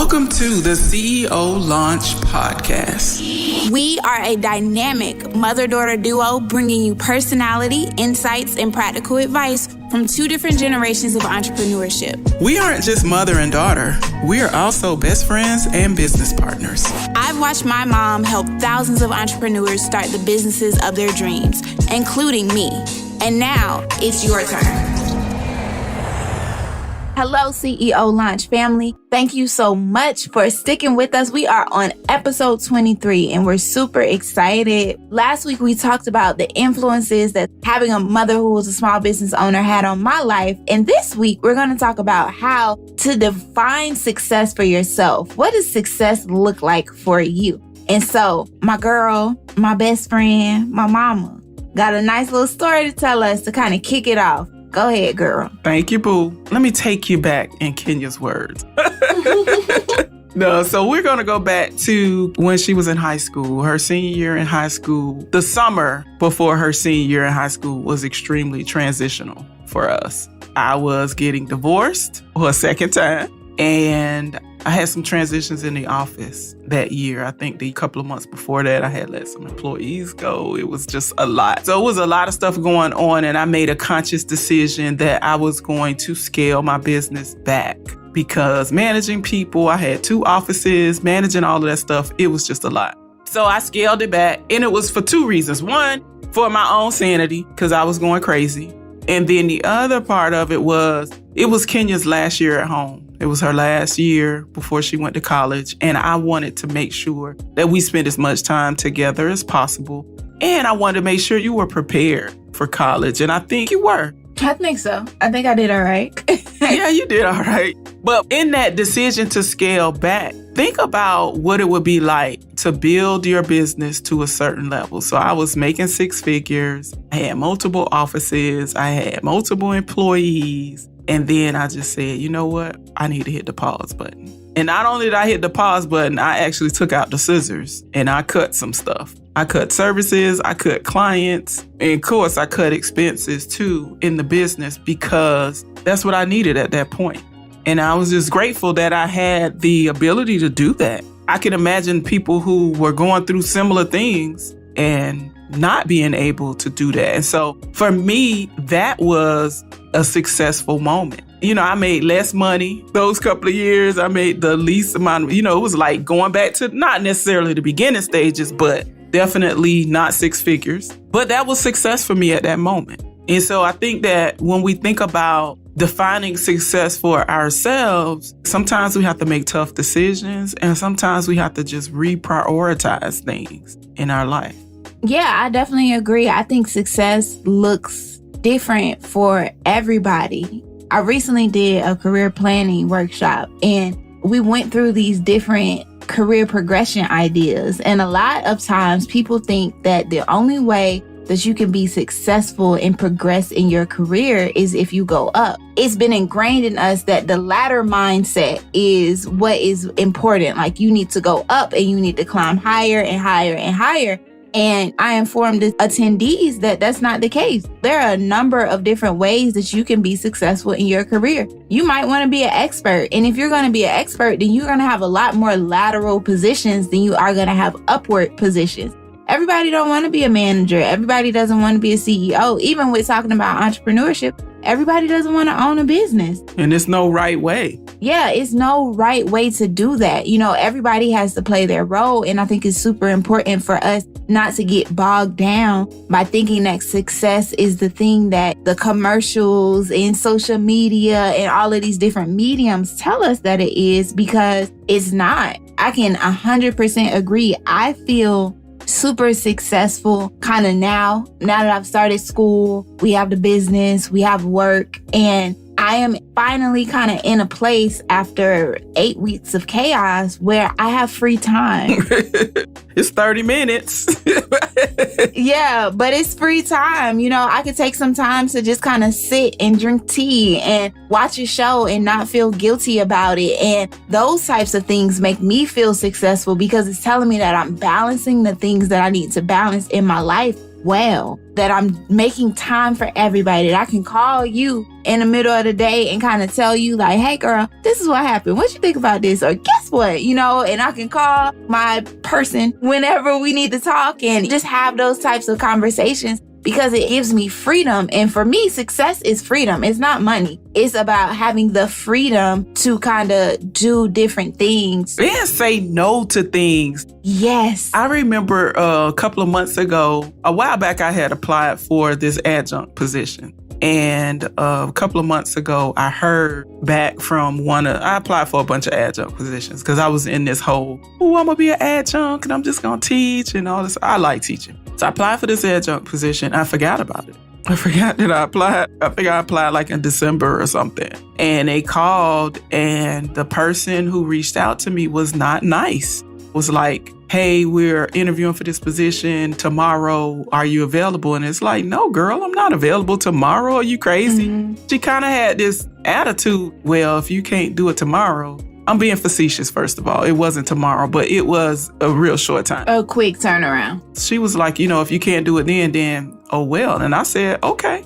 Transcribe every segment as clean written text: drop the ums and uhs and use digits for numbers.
Welcome to the CEO Launch Podcast. We are a dynamic mother-daughter duo bringing you personality, insights, and practical advice from two different generations of entrepreneurship. We aren't just mother and daughter. We are also best friends and business partners. I've watched my mom help thousands of entrepreneurs start the businesses of their dreams, including me. And now it's your turn. Hello, CEO Launch family. Thank you so much for sticking with us. We are on episode 23 and we're super excited. Last week, we talked about the influences that having a mother who was a small business owner had on my life. And this week, we're going to talk about how to define success for yourself. What does success look like for you? And so my girl, my best friend, my mama got a nice little story to tell us to kind of kick it off. Go ahead, girl. Thank you, boo. Let me take you back in Kenya's words. No, so we're going to go back to when she was in high school, her senior year in high school. The summer before her senior year in high school was extremely transitional for us. I was getting divorced for a second time, and I had some transitions in the office that year. I think the couple of months before that, I had let some employees go. It was just a lot. So it was a lot of stuff going on, and I made a conscious decision that I was going to scale my business back because managing people, I had 2 offices, managing all of that stuff, it was just a lot. So I scaled it back, and it was for 2 reasons. One, for my own sanity, because I was going crazy. And then the other part of it was Kenya's last year at home. It was her last year before she went to college, and I wanted to make sure that we spent as much time together as possible. And I wanted to make sure you were prepared for college, and I think you were. I think so. I think I did all right. Yeah, you did all right. But in that decision to scale back, think about what it would be like to build your business to a certain level. So I was making 6 figures. I had multiple offices. I had multiple employees. And then I just said, you know what? I need to hit the pause button. And not only did I hit the pause button, I actually took out the scissors and I cut some stuff. I cut services, I cut clients, and of course I cut expenses too in the business because that's what I needed at that point. And I was just grateful that I had the ability to do that. I can imagine people who were going through similar things and not being able to do that. And so for me, that was a successful moment. You know, I made less money those couple of years. I made the least amount, it was like going back to not necessarily the beginning stages, but definitely not 6 figures. But that was success for me at that moment. And so I think that when we think about defining success for ourselves, sometimes we have to make tough decisions and sometimes we have to just reprioritize things in our life. Yeah, I definitely agree. I think success looks different for everybody. I recently did a career planning workshop and we went through these different career progression ideas. And a lot of times people think that the only way that you can be successful and progress in your career is if you go up. It's been ingrained in us that the ladder mindset is what is important. Like you need to go up and you need to climb higher and higher and higher. And I informed the attendees that that's not the case. There are a number of different ways that you can be successful in your career. You might want to be an expert. And if you're going to be an expert, then you're going to have a lot more lateral positions than you are going to have upward positions. Everybody don't want to be a manager. Everybody doesn't want to be a CEO. Even with talking about entrepreneurship, everybody doesn't want to own a business. And there's no right way. Yeah, it's no right way to do that. Everybody has to play their role. And I think it's super important for us not to get bogged down by thinking that success is the thing that the commercials and social media and all of these different mediums tell us that it is, because it's not. I can 100% agree. I feel super successful kind of now that I've started school. We have the business, we have work, and I am finally kind of in a place after 8 weeks of chaos where I have free time. It's 30 minutes. Yeah, but it's free time. I could take some time to just kind of sit and drink tea and watch a show and not feel guilty about it. And those types of things make me feel successful because it's telling me that I'm balancing the things that I need to balance in my life well, that I'm making time for everybody, that I can call you in the middle of the day and kind of tell you like, hey girl, this is what happened. What you think about this? Or guess what, and I can call my person whenever we need to talk and just have those types of conversations because it gives me freedom. And for me, success is freedom. It's not money. It's about having the freedom to kind of do different things. And say no to things. Yes. I remember a couple of months ago, a while back, I had applied for this adjunct position. And a couple of months ago, I heard back from I applied for a bunch of adjunct positions because I was in this whole, I'm going to be an adjunct and I'm just going to teach and all this. I like teaching. So I applied for this adjunct position. I forgot about it. I forgot that I applied. I think I applied like in December or something. And they called and the person who reached out to me was not nice. Was like, hey, we're interviewing for this position tomorrow. Are you available? And it's like, no, girl, I'm not available tomorrow. Are you crazy? Mm-hmm. She kind of had this attitude. Well, if you can't do it tomorrow, I'm being facetious, first of all. It wasn't tomorrow, but it was a real short time. A quick turnaround. She was like, if you can't do it then, oh, well. And I said, okay.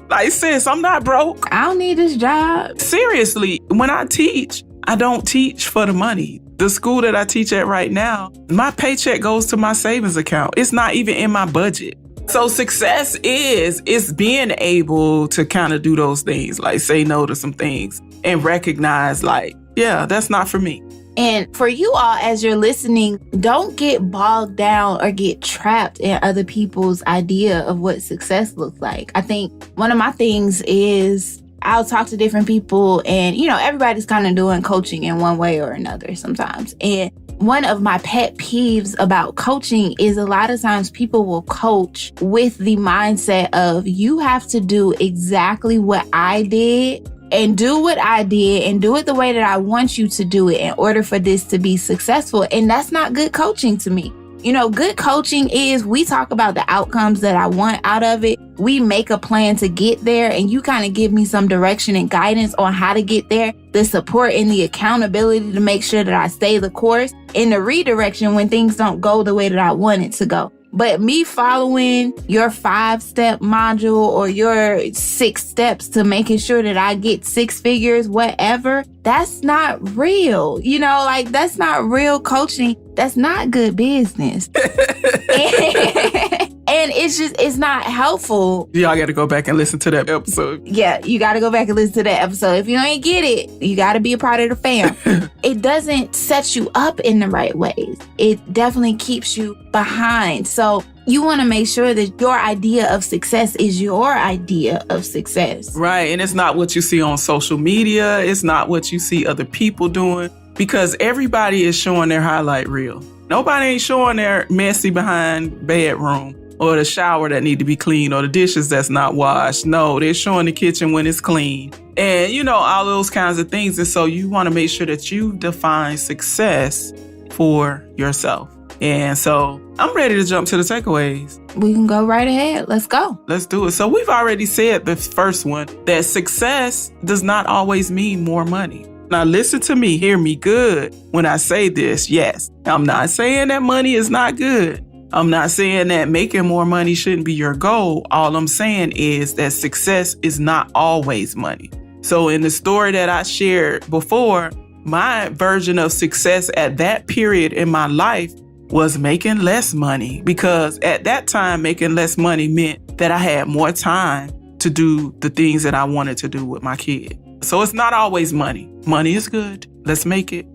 Like, sis, I'm not broke. I don't need this job. Seriously, when I teach, I don't teach for the money. The school that I teach at right now, my paycheck goes to my savings account. It's not even in my budget. So success is being able to kind of do those things, like say no to some things and recognize like, yeah, that's not for me. And for you all, as you're listening, don't get bogged down or get trapped in other people's idea of what success looks like. I think one of my things is I'll talk to different people and, everybody's kind of doing coaching in one way or another sometimes. And one of my pet peeves about coaching is a lot of times people will coach with the mindset of you have to do exactly what I did and do what I did and do it the way that I want you to do it in order for this to be successful. And that's not good coaching to me. Good coaching is we talk about the outcomes that I want out of it. We make a plan to get there and you kind of give me some direction and guidance on how to get there, the support and the accountability to make sure that I stay the course, and the redirection when things don't go the way that I want it to go. But me following your 5-step module or your 6 steps to making sure that I get 6 figures, whatever, that's not real. That's not real coaching. That's not good business. And it's not helpful. Y'all got to go back and listen to that episode. Yeah, you got to go back and listen to that episode. If you ain't get it, you got to be a part of the fam. It doesn't set you up in the right ways. It definitely keeps you behind. So you want to make sure that your idea of success is your idea of success. Right. And it's not what you see on social media. It's not what you see other people doing, because everybody is showing their highlight reel. Nobody ain't showing their messy behind bedroom or the shower that need to be clean or the dishes that's not washed. No, they're showing the kitchen when it's clean and, all those kinds of things. And so you want to make sure that you define success for yourself. And so I'm ready to jump to the takeaways. We can go right ahead. Let's go. Let's do it. So we've already said the first one, that success does not always mean more money. Now listen to me, hear me good when I say this. Yes, I'm not saying that money is not good. I'm not saying that making more money shouldn't be your goal. All I'm saying is that success is not always money. So in the story that I shared before, my version of success at that period in my life was making less money, because at that time, making less money meant that I had more time to do the things that I wanted to do with my kid. So it's not always money. Money is good. Let's make it.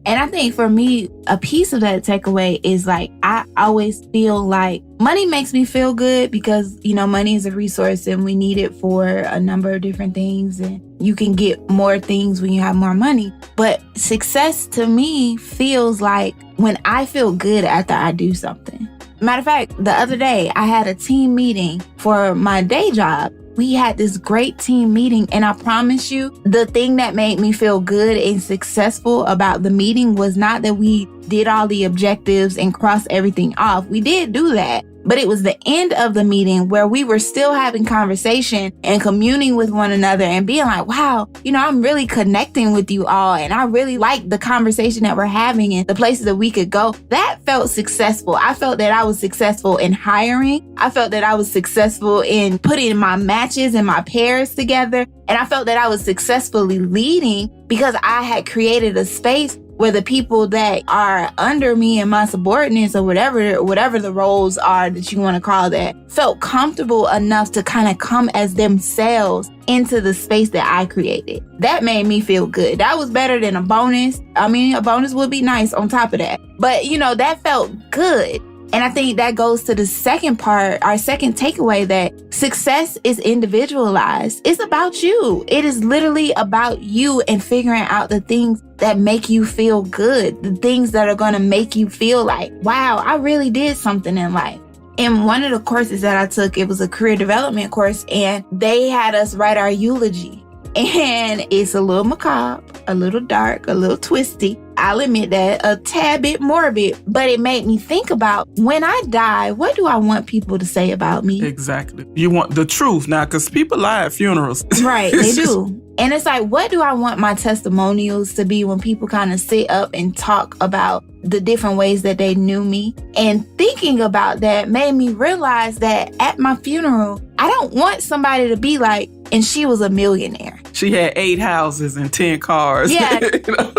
And I think for me, a piece of that takeaway is like, I always feel like money makes me feel good because, money is a resource and we need it for a number of different things. And you can get more things when you have more money. But success to me feels like when I feel good after I do something. Matter of fact, the other day I had a team meeting for my day job. We had this great team meeting, and I promise you, the thing that made me feel good and successful about the meeting was not that we did all the objectives and crossed everything off. We did do that, but it was the end of the meeting where we were still having conversation and communing with one another and being like, wow, I'm really connecting with you all. And I really like the conversation that we're having and the places that we could go. That felt successful. I felt that I was successful in hiring. I felt that I was successful in putting my matches and my pairs together. And I felt that I was successfully leading because I had created a space where the people that are under me and my subordinates or whatever the roles are that you want to call that, felt comfortable enough to kind of come as themselves into the space that I created. That made me feel good. That was better than a bonus. I mean, a bonus would be nice on top of that. But, that felt good. And I think that goes to the second part, our second takeaway, that success is individualized. It's about you. It is literally about you and figuring out the things that make you feel good, the things that are going to make you feel like, wow, I really did something in life. In one of the courses that I took, it was a career development course, and they had us write our eulogy. And it's a little macabre, a little dark, a little twisty. I'll admit that, a tad bit morbid, but it made me think about, when I die, what do I want people to say about me? Exactly. You want the truth now, because people lie at funerals. Right, they do. And it's like, what do I want my testimonials to be when people kind of sit up and talk about the different ways that they knew me? And thinking about that made me realize that at my funeral, I don't want somebody to be like, and she was a millionaire. She had 8 houses and 10 cars. Yeah,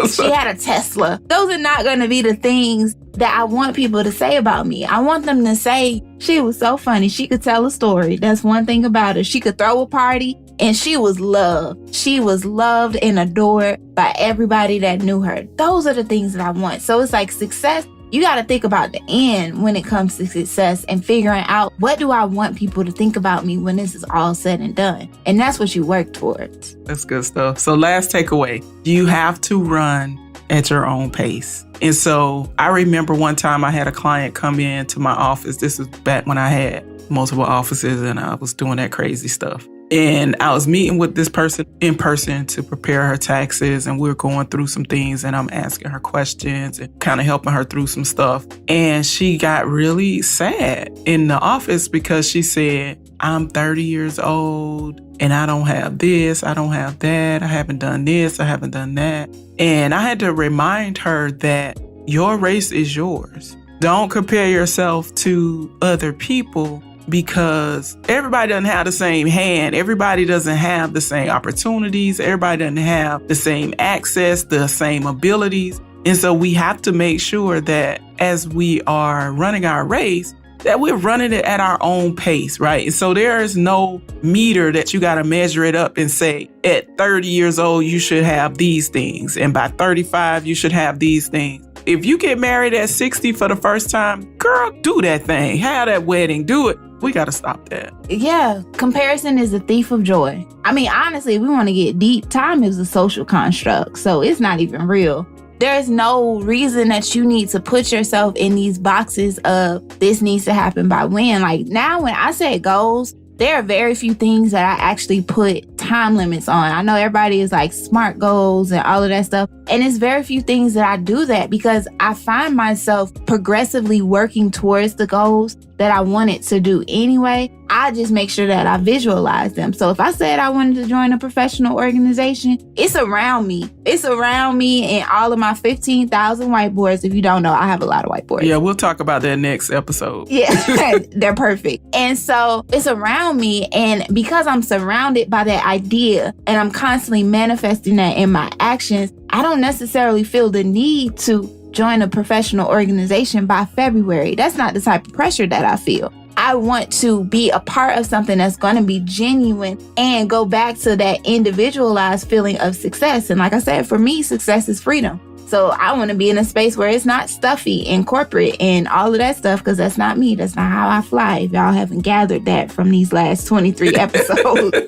she had a Tesla. Those are not going to be the things that I want people to say about me. I want them to say, she was so funny. She could tell a story. That's one thing about her. She could throw a party, and she was loved. She was loved and adored by everybody that knew her. Those are the things that I want. So it's like success. You got to think about the end when it comes to success and figuring out, what do I want people to think about me when this is all said and done? And that's what you work towards. That's good stuff. So last takeaway, you have to run at your own pace. And so I remember one time I had a client come into my office. This was back when I had multiple offices and I was doing that crazy stuff. And I was meeting with this person in person to prepare her taxes, and we were going through some things, and I'm asking her questions and kind of helping her through some stuff. And she got really sad in the office because she said, I'm 30 years old and I don't have this, I don't have that, I haven't done this, I haven't done that. And I had to remind her that your race is yours. Don't compare yourself to other people, because everybody doesn't have the same hand. Everybody doesn't have the same opportunities. Everybody doesn't have the same access, the same abilities. And so we have to make sure that as we are running our race, that we're running it at our own pace, right? And so there is no meter that you got to measure it up and say, at 30 years old, you should have these things. And by 35, you should have these things. If you get married at 60 for the first time, girl, do that thing. Have that wedding. Do it. We got to stop that. Yeah. Comparison is the thief of joy. I mean, honestly, if we want to get deep, time is a social construct. So it's not even real. There's no reason that you need to put yourself in these boxes of this needs to happen by when. Like now, when I say goals, there are very few things that I actually put time limits on. I know everybody is like SMART goals and all of that stuff. And it's very few things that I do that because I find myself progressively working towards the goals that I wanted to do anyway. I just make sure that I visualize them. So if I said I wanted to join a professional organization, it's around me. It's around me and all of my 15,000 whiteboards. If you don't know, I have a lot of whiteboards. Yeah, we'll talk about that next episode. Yeah, they're perfect. And so it's around me. And because I'm surrounded by that idea and I'm constantly manifesting that in my actions, I don't necessarily feel the need to join a professional organization by February. That's not the type of pressure that I feel. I want to be a part of something that's going to be genuine and go back to that individualized feeling of success. And like I said, for me, success is freedom. So I want to be in a space where it's not stuffy and corporate and all of that stuff, because that's not me. That's not how I fly. If y'all haven't gathered that from these last 23 episodes.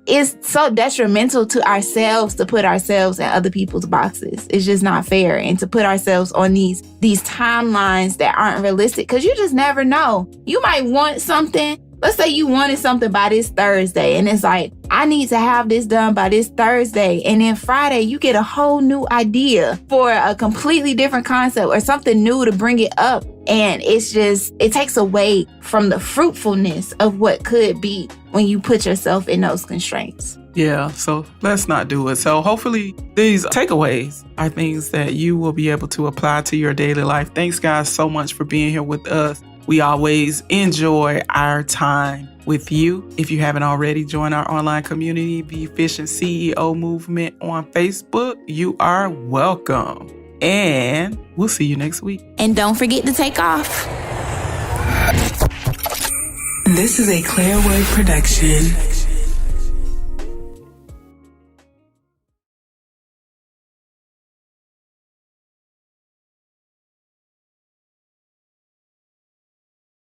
It's so detrimental to ourselves to put ourselves in other people's boxes. It's just not fair. And to put ourselves on these timelines that aren't realistic, because you just never know. You might want something. Let's say you wanted something by this Thursday, and it's like, I need to have this done by this Thursday. And then Friday, you get a whole new idea for a completely different concept or something new to bring it up. And it takes away from the fruitfulness of what could be when you put yourself in those constraints. Yeah, so let's not do it. So hopefully these takeaways are things that you will be able to apply to your daily life. Thanks, guys, so much for being here with us. We always enjoy our time with you. If you haven't already, join our online community, the Efficient CEO Movement on Facebook. You are welcome. And we'll see you next week. And don't forget to take off. This is a Clearwood production.